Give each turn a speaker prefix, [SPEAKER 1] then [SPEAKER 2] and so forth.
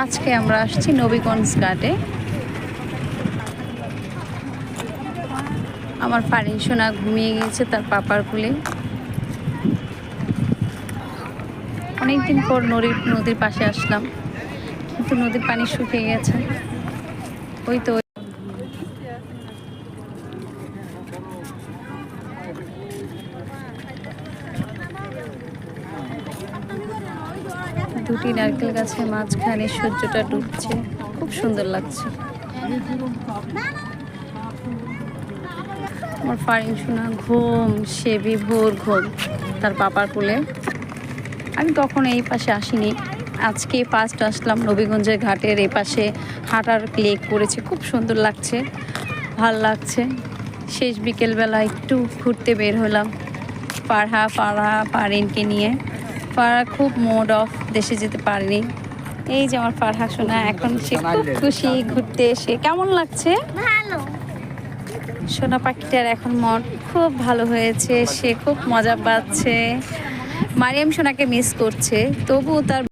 [SPEAKER 1] আজকে আমরা আসছি নবীগঞ্জ ঘাটে। আমার ফারিন সোনা ঘুমিয়ে গিয়েছে তার পাপার কোলে। অনেকদিন পর নদীর পাশে আসলাম, কিন্তু নদীর পানি শুকিয়ে গেছে। ওই তো দুটি নারকেল গাছের মাঝখানে সূর্যটা ডুবছে, খুব সুন্দর লাগছে। আমার ফারিন সোনা ঘুম, সে বিভোর ঘুম তার পাপার কোলে। আমি কখনো এই পাশে আসিনি, আজকে ফার্স্ট আসলাম নবীগঞ্জের ঘাটের এই পাশে। হাঁটার লেক করেছে, খুব সুন্দর লাগছে, ভাল লাগছে। শেষ বিকেলবেলা একটু ঘুরতে বের হলাম ফারিনকে নিয়ে। ফারহা খুব মুড অফ, দেশে যেতে পারেনি। এই যে আমার ফারহা সোনা, এখন সে খুব খুশি ঘুরতে এসে। কেমন লাগছে?
[SPEAKER 2] ভালো।
[SPEAKER 1] সোনা পাখিটার এখন মন খুব ভালো হয়েছে, সে খুব মজা পাচ্ছে। মারিয়াম সোনাকে মিস করছে, তবুও তার